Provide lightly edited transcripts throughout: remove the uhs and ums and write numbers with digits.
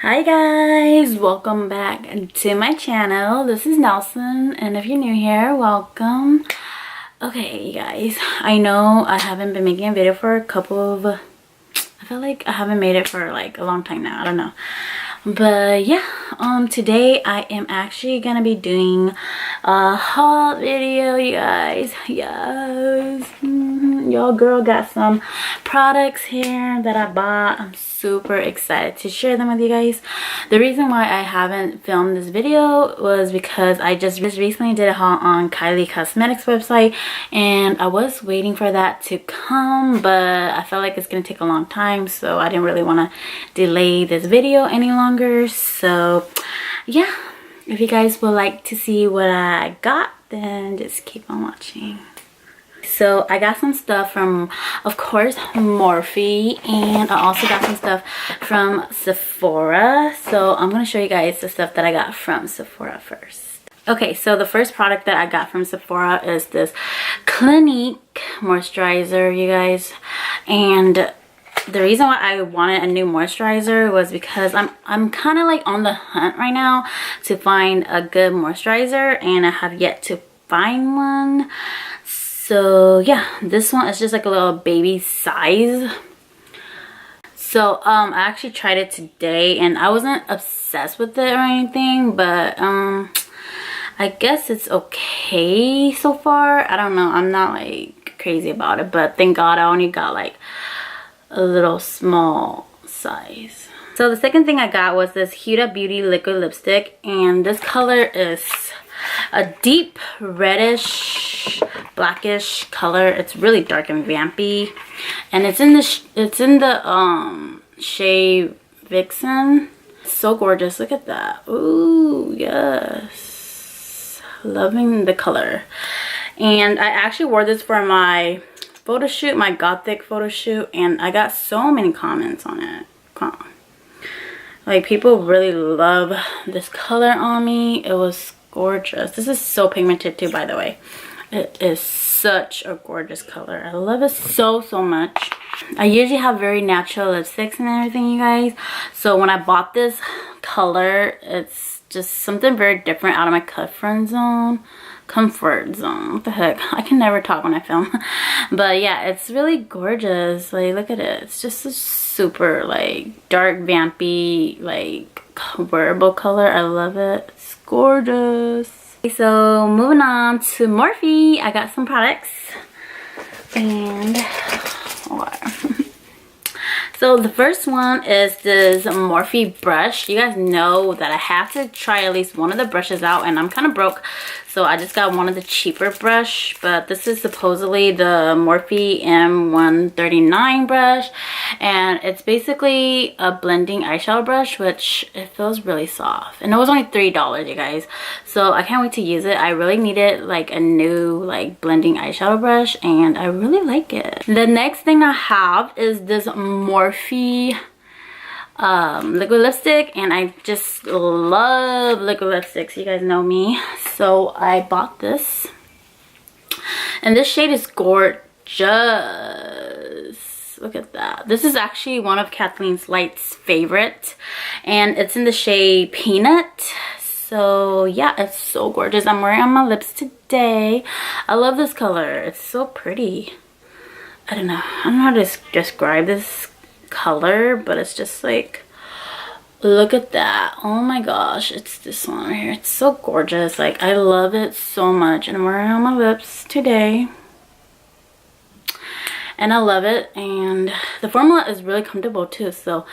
Hi guys, welcome back to my channel. This is Nelson, and if you're new here, welcome. Okay, you guys, I know I haven't been making a video for a couple of, I feel like I haven't made it for like a long time now. I don't know, but yeah, today I am actually gonna be doing a haul video, you guys. Yes, your girl got some products here that I bought. I'm super excited to share them with you guys. The reason why I haven't filmed this video was because I just recently did a haul on Kylie Cosmetics website, and I was waiting for that to come, but I felt like it's gonna take a long time, so I didn't really want to delay this video any longer. So yeah, if you guys would like to see what I got, then just keep on watching. So I got some stuff from, of course, Morphe, and I also got some stuff from Sephora. So I'm going to show you guys the stuff that I got from Sephora first. Okay, so the first product that I got from Sephora is this Clinique moisturizer, you guys. And the reason why I wanted a new moisturizer was because I'm kind of like on the hunt right now to find a good moisturizer, and I have yet to find one. So yeah, this one is just like a little baby size. So I actually tried it today, and I wasn't obsessed with it or anything, but I guess it's okay so far. I don't know, I'm not like crazy about it, but thank God I only got like a little small size. So the second thing I got was this Huda Beauty liquid lipstick, and this color is a deep reddish blackish color. It's really dark and vampy, and it's in the shade Vixen. It's so gorgeous. Look at that. Ooh, yes, loving the color. And I actually wore this for my photo shoot, my gothic photo shoot, and I got so many comments on it. Like, people really love this color on me. It was gorgeous. This is so pigmented too, by the way. It is such a gorgeous color. I love it so much. I usually have very natural lipsticks and everything, you guys, so when I bought this color, it's just something very different out of my comfort zone. What the heck, I can never talk when I film. But yeah, it's really gorgeous. Like, look at it. It's just a super like dark vampy like wearable color. I love it. It's gorgeous. So moving on to Morphe, I got some products, and so the first one is this Morphe brush. You guys know that I have to try at least one of the brushes out, and I'm kind of broke, so I just got one of the cheaper brush, but this is supposedly the Morphe M139 brush, and it's basically a blending eyeshadow brush, which it feels really soft, and it was only $3, you guys, so I can't wait to use it. I really needed like a new like blending eyeshadow brush, and I really like it. The next thing I have is this Morphe liquid lipstick, and I just love liquid lipsticks. You guys know me, so I bought this, and this shade is gorgeous. Look at that. This is actually one of Kathleen Light's favorite, and it's in the shade Peanut. So yeah, it's so gorgeous. I'm wearing it on my lips today. I love this color. It's so pretty. I don't know how to describe this color, but it's just like, look at that. Oh my gosh, it's this one right here. It's so gorgeous. Like, I love it so much, and I'm wearing it on my lips today, and I love it. And the formula is really comfortable too, so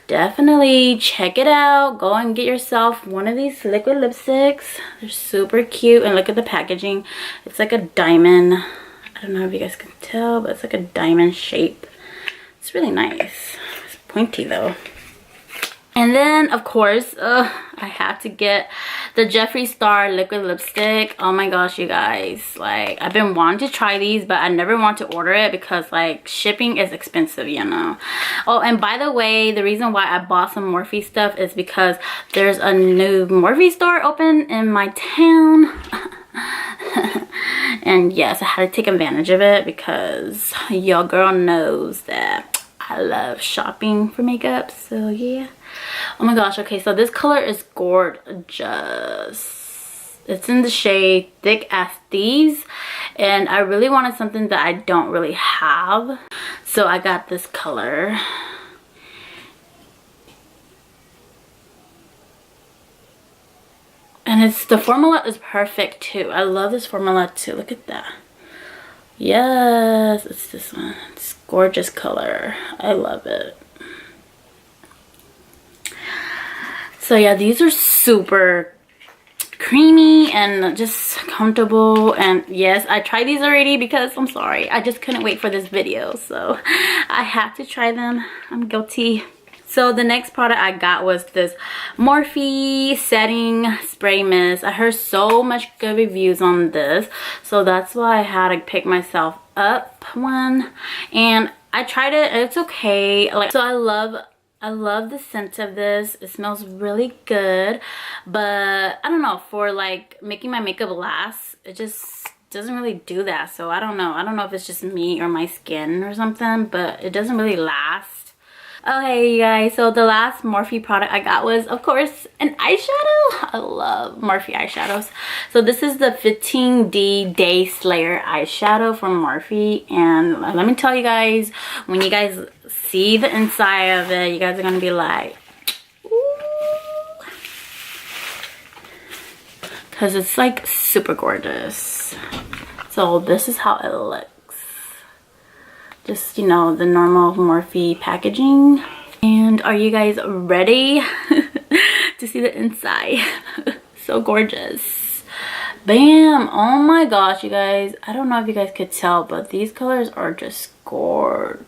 definitely check it out. Go and get yourself one of these liquid lipsticks. They're super cute, and look at the packaging. It's like a diamond. I don't know if you guys can tell, but it's like a diamond shape. It's really nice. It's pointy though. And then, of course, I have to get the Jeffree Star liquid lipstick. Oh my gosh, you guys, like I've been wanting to try these, but I never want to order it because like shipping is expensive, you know. Oh, and by the way, the reason why I bought some Morphe stuff is because there's a new Morphe store open in my town. And yes, I had to take advantage of it because your girl knows that I love shopping for makeup. So yeah. Oh my gosh. Okay, so this color is gorgeous. It's in the shade Thick as Thieves, and I really wanted something that I don't really have, so I got this color. And the formula is perfect too. I love this formula too. Look at that. Yes, it's this one. It's gorgeous color. I love it. So yeah, these are super creamy and just comfortable. And yes, I tried these already because I'm sorry, I just couldn't wait for this video, so I had to try them. I'm guilty. So the next product I got was this Morphe setting spray mist. I heard so much good reviews on this, so that's why I had to pick myself up one, and I tried it. It's okay. Like, so I love the scent of this. It smells really good, but I don't know, for like making my makeup last, it just doesn't really do that. So I don't know if it's just me or my skin or something, but it doesn't really last. Okay, you guys, so the last Morphe product I got was, of course, an eyeshadow. I love Morphe eyeshadows. So this is the 15D Day Slayer eyeshadow from Morphe, and let me tell you guys, when you guys see the inside of it, you guys are gonna be like, ooh, because it's like super gorgeous. So this is how it looks. Just, you know, the normal Morphe packaging. And are you guys ready to see the inside? So gorgeous. Bam! Oh my gosh, you guys, I don't know if you guys could tell, but these colors are just gorgeous.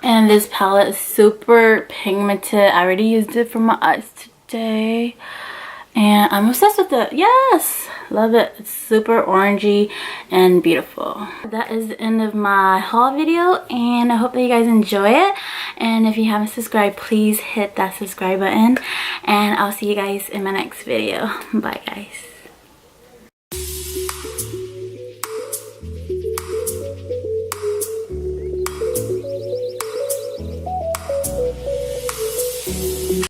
And this palette is super pigmented. I already used it for my eyes today, and I'm obsessed with it. Yes, love it. It's super orangey and beautiful. That is the end of my haul video, and I hope that you guys enjoy it. And if you haven't subscribed, please hit that subscribe button, and I'll see you guys in my next video. Bye guys.